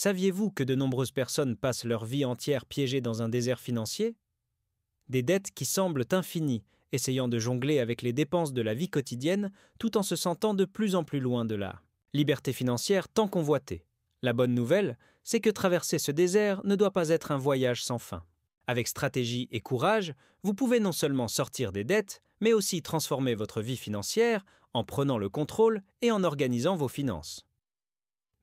Saviez-vous que de nombreuses personnes passent leur vie entière piégées dans un désert financier? Des dettes qui semblent infinies, essayant de jongler avec les dépenses de la vie quotidienne tout en se sentant de plus en plus loin de la liberté financière tant convoitée. La bonne nouvelle, c'est que traverser ce désert ne doit pas être un voyage sans fin. Avec stratégie et courage, vous pouvez non seulement sortir des dettes, mais aussi transformer votre vie financière en prenant le contrôle et en organisant vos finances.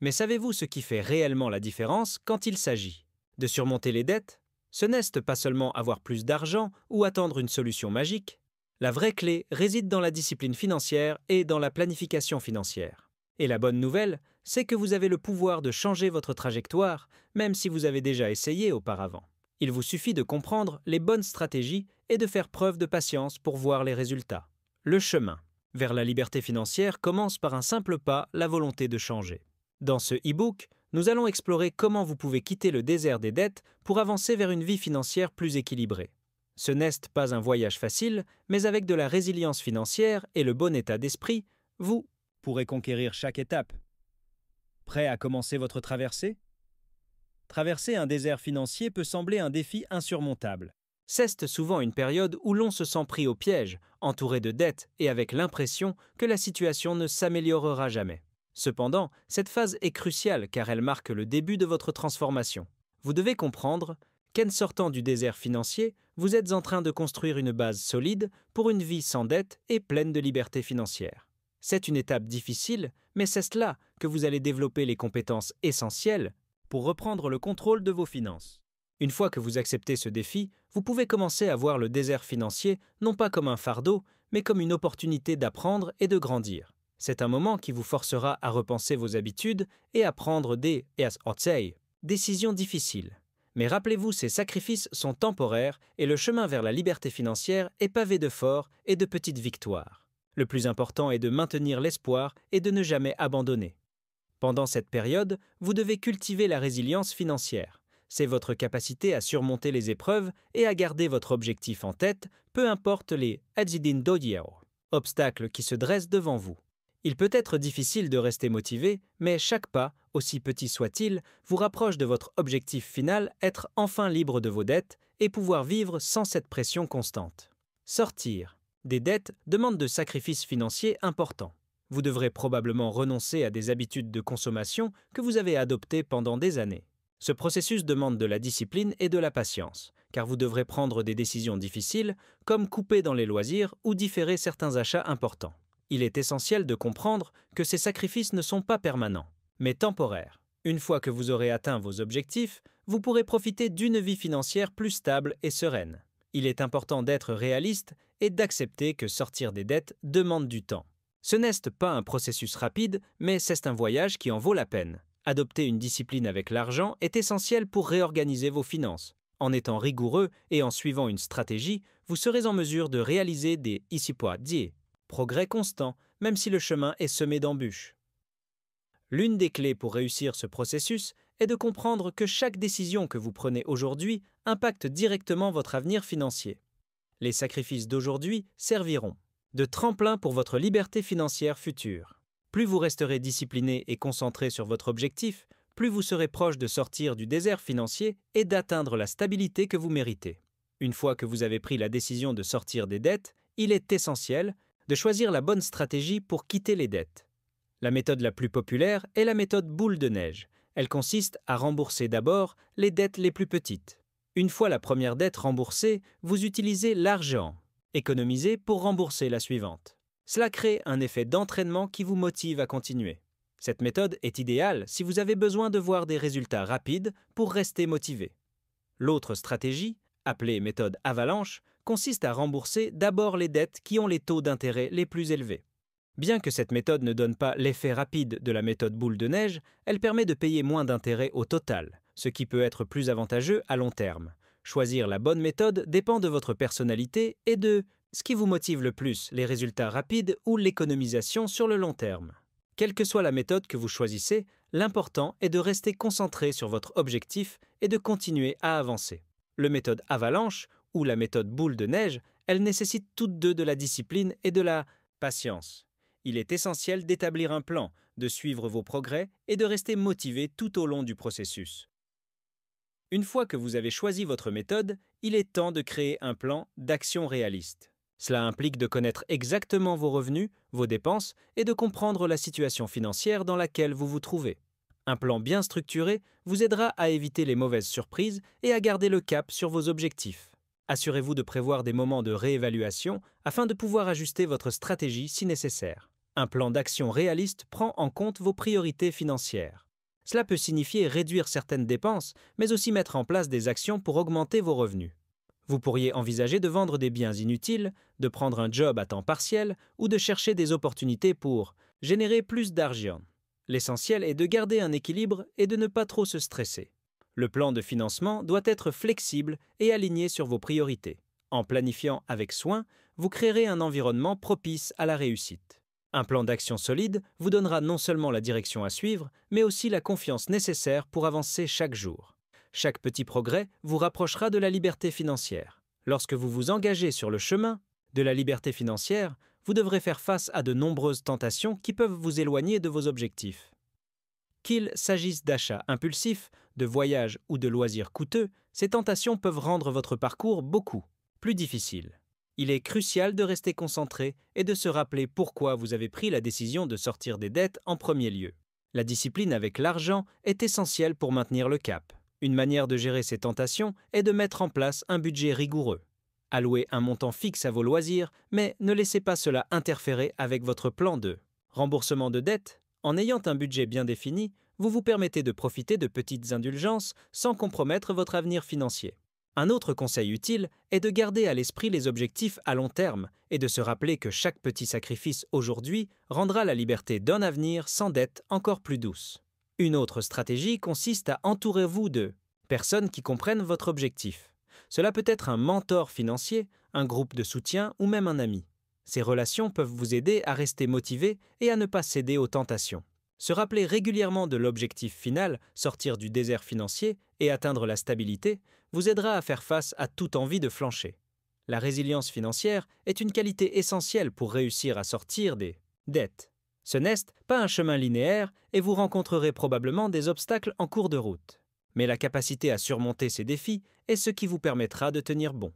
Mais savez-vous ce qui fait réellement la différence quand il s'agit de surmonter les dettes? Ce n'est pas seulement avoir plus d'argent ou attendre une solution magique. La vraie clé réside dans la discipline financière et dans la planification financière. Et la bonne nouvelle, c'est que vous avez le pouvoir de changer votre trajectoire, même si vous avez déjà essayé auparavant. Il vous suffit de comprendre les bonnes stratégies et de faire preuve de patience pour voir les résultats. Le chemin vers la liberté financière commence par un simple pas, la volonté de changer. Dans ce e-book, nous allons explorer comment vous pouvez quitter le désert des dettes pour avancer vers une vie financière plus équilibrée. Ce n'est pas un voyage facile, mais avec de la résilience financière et le bon état d'esprit, vous pourrez conquérir chaque étape. Prêt à commencer votre traversée? Traverser un désert financier peut sembler un défi insurmontable. C'est souvent une période où l'on se sent pris au piège, entouré de dettes et avec l'impression que la situation ne s'améliorera jamais. Cependant, cette phase est cruciale car elle marque le début de votre transformation. Vous devez comprendre qu'en sortant du désert financier, vous êtes en train de construire une base solide pour une vie sans dette et pleine de liberté financière. C'est une étape difficile, mais c'est là que vous allez développer les compétences essentielles pour reprendre le contrôle de vos finances. Une fois que vous acceptez ce défi, vous pouvez commencer à voir le désert financier non pas comme un fardeau, mais comme une opportunité d'apprendre et de grandir. C'est un moment qui vous forcera à repenser vos habitudes et à prendre des décisions difficiles. Mais rappelez-vous, ces sacrifices sont temporaires et le chemin vers la liberté financière est pavé de forts et de petites victoires. Le plus important est de maintenir l'espoir et de ne jamais abandonner. Pendant cette période, vous devez cultiver la résilience financière. C'est votre capacité à surmonter les épreuves et à garder votre objectif en tête, peu importe les obstacles qui se dressent devant vous. Il peut être difficile de rester motivé, mais chaque pas, aussi petit soit-il, vous rapproche de votre objectif final, être enfin libre de vos dettes et pouvoir vivre sans cette pression constante. Sortir des dettes demande de sacrifices financiers importants. Vous devrez probablement renoncer à des habitudes de consommation que vous avez adoptées pendant des années. Ce processus demande de la discipline et de la patience, car vous devrez prendre des décisions difficiles, comme couper dans les loisirs ou différer certains achats importants. Il est essentiel de comprendre que ces sacrifices ne sont pas permanents, mais temporaires. Une fois que vous aurez atteint vos objectifs, vous pourrez profiter d'une vie financière plus stable et sereine. Il est important d'être réaliste et d'accepter que sortir des dettes demande du temps. Ce n'est pas un processus rapide, mais c'est un voyage qui en vaut la peine. Adopter une discipline avec l'argent est essentiel pour réorganiser vos finances. En étant rigoureux et en suivant une stratégie, vous serez en mesure de réaliser des progrès constants, même si le chemin est semé d'embûches. L'une des clés pour réussir ce processus est de comprendre que chaque décision que vous prenez aujourd'hui impacte directement votre avenir financier. Les sacrifices d'aujourd'hui serviront de tremplin pour votre liberté financière future. Plus vous resterez discipliné et concentré sur votre objectif, plus vous serez proche de sortir du désert financier et d'atteindre la stabilité que vous méritez. Une fois que vous avez pris la décision de sortir des dettes, il est essentiel de choisir la bonne stratégie pour quitter les dettes. La méthode la plus populaire est la méthode boule de neige. Elle consiste à rembourser d'abord les dettes les plus petites. Une fois la première dette remboursée, vous utilisez l'argent économisé pour rembourser la suivante. Cela crée un effet d'entraînement qui vous motive à continuer. Cette méthode est idéale si vous avez besoin de voir des résultats rapides pour rester motivé. L'autre stratégie, appelée méthode avalanche, consiste à rembourser d'abord les dettes qui ont les taux d'intérêt les plus élevés. Bien que cette méthode ne donne pas l'effet rapide de la méthode boule de neige, elle permet de payer moins d'intérêt au total, ce qui peut être plus avantageux à long terme. Choisir la bonne méthode dépend de votre personnalité et de ce qui vous motive le plus, les résultats rapides ou l'économisation sur le long terme. Quelle que soit la méthode que vous choisissez, l'important est de rester concentré sur votre objectif et de continuer à avancer. La méthode avalanche ou la méthode boule de neige, elles nécessitent toutes deux de la discipline et de la patience. Il est essentiel d'établir un plan, de suivre vos progrès et de rester motivé tout au long du processus. Une fois que vous avez choisi votre méthode, il est temps de créer un plan d'action réaliste. Cela implique de connaître exactement vos revenus, vos dépenses et de comprendre la situation financière dans laquelle vous vous trouvez. Un plan bien structuré vous aidera à éviter les mauvaises surprises et à garder le cap sur vos objectifs. Assurez-vous de prévoir des moments de réévaluation afin de pouvoir ajuster votre stratégie si nécessaire. Un plan d'action réaliste prend en compte vos priorités financières. Cela peut signifier réduire certaines dépenses, mais aussi mettre en place des actions pour augmenter vos revenus. Vous pourriez envisager de vendre des biens inutiles, de prendre un job à temps partiel ou de chercher des opportunités pour générer plus d'argent. L'essentiel est de garder un équilibre et de ne pas trop se stresser. Le plan de financement doit être flexible et aligné sur vos priorités. En planifiant avec soin, vous créerez un environnement propice à la réussite. Un plan d'action solide vous donnera non seulement la direction à suivre, mais aussi la confiance nécessaire pour avancer chaque jour. Chaque petit progrès vous rapprochera de la liberté financière. Lorsque vous vous engagez sur le chemin de la liberté financière, vous devrez faire face à de nombreuses tentations qui peuvent vous éloigner de vos objectifs. Qu'il s'agisse d'achats impulsifs, de voyages ou de loisirs coûteux, ces tentations peuvent rendre votre parcours beaucoup plus difficile. Il est crucial de rester concentré et de se rappeler pourquoi vous avez pris la décision de sortir des dettes en premier lieu. La discipline avec l'argent est essentielle pour maintenir le cap. Une manière de gérer ces tentations est de mettre en place un budget rigoureux. Allouez un montant fixe à vos loisirs, mais ne laissez pas cela interférer avec votre plan de remboursement de dettes. En ayant un budget bien défini, vous vous permettez de profiter de petites indulgences sans compromettre votre avenir financier. Un autre conseil utile est de garder à l'esprit les objectifs à long terme et de se rappeler que chaque petit sacrifice aujourd'hui rendra la liberté d'un avenir sans dette encore plus douce. Une autre stratégie consiste à entourer-vous de personnes qui comprennent votre objectif. Cela peut être un mentor financier, un groupe de soutien ou même un ami. Ces relations peuvent vous aider à rester motivé et à ne pas céder aux tentations. Se rappeler régulièrement de l'objectif final, sortir du désert financier et atteindre la stabilité, vous aidera à faire face à toute envie de flancher. La résilience financière est une qualité essentielle pour réussir à sortir des dettes. Ce n'est pas un chemin linéaire et vous rencontrerez probablement des obstacles en cours de route. Mais la capacité à surmonter ces défis est ce qui vous permettra de tenir bon.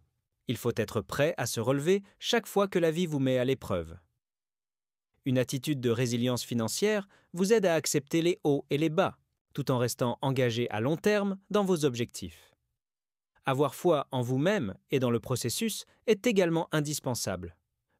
Il faut être prêt à se relever chaque fois que la vie vous met à l'épreuve. Une attitude de résilience financière vous aide à accepter les hauts et les bas, tout en restant engagé à long terme dans vos objectifs. Avoir foi en vous-même et dans le processus est également indispensable.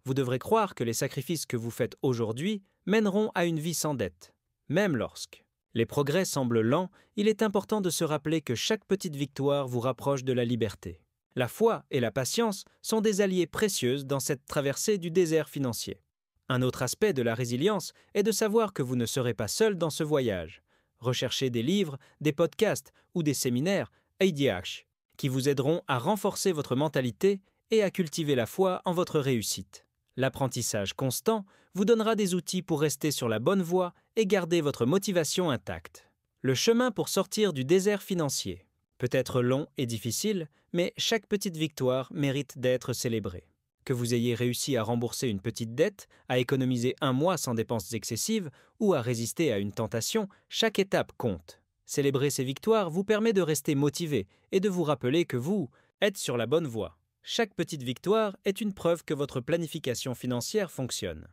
Vous devrez croire que les sacrifices que vous faites aujourd'hui mèneront à une vie sans dette. Même lorsque les progrès semblent lents, il est important de se rappeler que chaque petite victoire vous rapproche de la liberté. La foi et la patience sont des alliés précieux dans cette traversée du désert financier. Un autre aspect de la résilience est de savoir que vous ne serez pas seul dans ce voyage. Recherchez des livres, des podcasts ou des séminaires ADH qui vous aideront à renforcer votre mentalité et à cultiver la foi en votre réussite. L'apprentissage constant vous donnera des outils pour rester sur la bonne voie et garder votre motivation intacte. Le chemin pour sortir du désert financier peut être long et difficile, mais chaque petite victoire mérite d'être célébrée. Que vous ayez réussi à rembourser une petite dette, à économiser un mois sans dépenses excessives ou à résister à une tentation, chaque étape compte. Célébrer ces victoires vous permet de rester motivé et de vous rappeler que vous êtes sur la bonne voie. Chaque petite victoire est une preuve que votre planification financière fonctionne.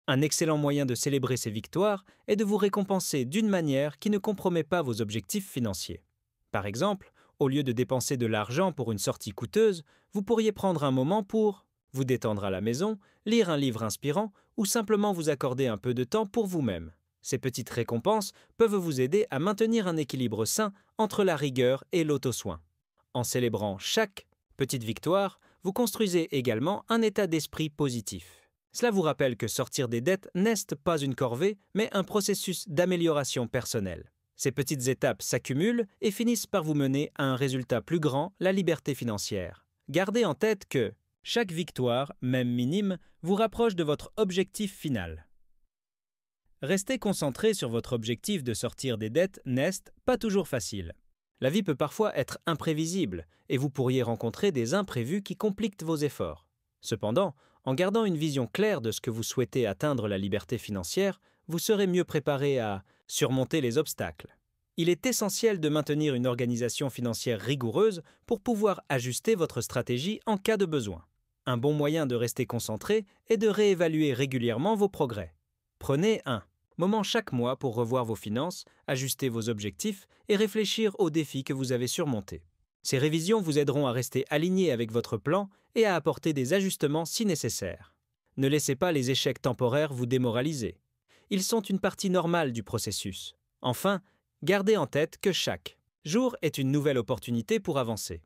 Un excellent moyen de célébrer ces victoires est de vous récompenser d'une manière qui ne compromet pas vos objectifs financiers. Par exemple, au lieu de dépenser de l'argent pour une sortie coûteuse, vous pourriez prendre un moment pour vous détendre à la maison, lire un livre inspirant ou simplement vous accorder un peu de temps pour vous-même. Ces petites récompenses peuvent vous aider à maintenir un équilibre sain entre la rigueur et l'auto-soin. En célébrant chaque petite victoire, vous construisez également un état d'esprit positif. Cela vous rappelle que sortir des dettes n'est pas une corvée, mais un processus d'amélioration personnelle. Ces petites étapes s'accumulent et finissent par vous mener à un résultat plus grand, la liberté financière. Gardez en tête que chaque victoire, même minime, vous rapproche de votre objectif final. Rester concentré sur votre objectif de sortir des dettes n'est pas toujours facile. La vie peut parfois être imprévisible et vous pourriez rencontrer des imprévus qui compliquent vos efforts. Cependant, En gardant une vision claire de ce que vous souhaitez atteindre la liberté financière, vous serez mieux préparé à surmonter les obstacles. Il est essentiel de maintenir une organisation financière rigoureuse pour pouvoir ajuster votre stratégie en cas de besoin. Un bon moyen de rester concentré est de réévaluer régulièrement vos progrès. Prenez un moment chaque mois pour revoir vos finances, ajuster vos objectifs et réfléchir aux défis que vous avez surmontés. Ces révisions vous aideront à rester aligné avec votre plan et à apporter des ajustements si nécessaire. Ne laissez pas les échecs temporaires vous démoraliser. Ils sont une partie normale du processus. Enfin, gardez en tête que chaque jour est une nouvelle opportunité pour avancer.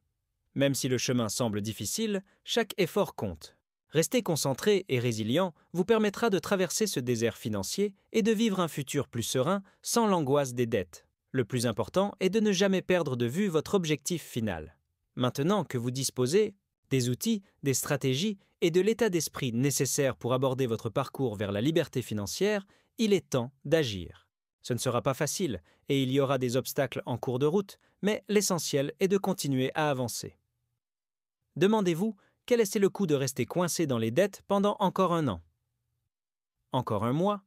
Même si le chemin semble difficile, chaque effort compte. Rester concentré et résilient vous permettra de traverser ce désert financier et de vivre un futur plus serein sans l'angoisse des dettes. Le plus important est de ne jamais perdre de vue votre objectif final. Maintenant que vous disposez des outils, des stratégies et de l'état d'esprit nécessaires pour aborder votre parcours vers la liberté financière, il est temps d'agir. Ce ne sera pas facile et il y aura des obstacles en cours de route, mais l'essentiel est de continuer à avancer. Demandez-vous, quel est le coût de rester coincé dans les dettes pendant encore un an? Encore un mois?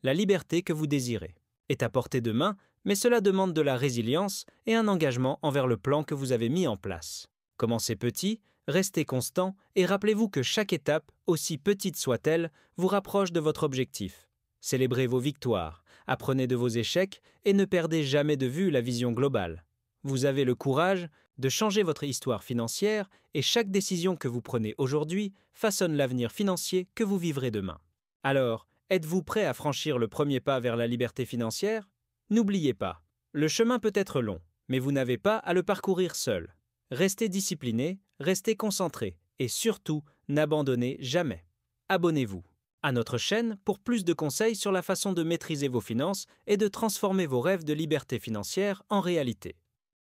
La liberté que vous désirez est à portée de main, mais cela demande de la résilience et un engagement envers le plan que vous avez mis en place. Commencez petit, restez constant et rappelez-vous que chaque étape, aussi petite soit-elle, vous rapproche de votre objectif. Célébrez vos victoires, apprenez de vos échecs et ne perdez jamais de vue la vision globale. Vous avez le courage de changer votre histoire financière et chaque décision que vous prenez aujourd'hui façonne l'avenir financier que vous vivrez demain. Alors, êtes-vous prêt à franchir le premier pas vers la liberté financière? N'oubliez pas, le chemin peut être long, mais vous n'avez pas à le parcourir seul. Restez discipliné, restez concentré et surtout, n'abandonnez jamais. Abonnez-vous à notre chaîne pour plus de conseils sur la façon de maîtriser vos finances et de transformer vos rêves de liberté financière en réalité.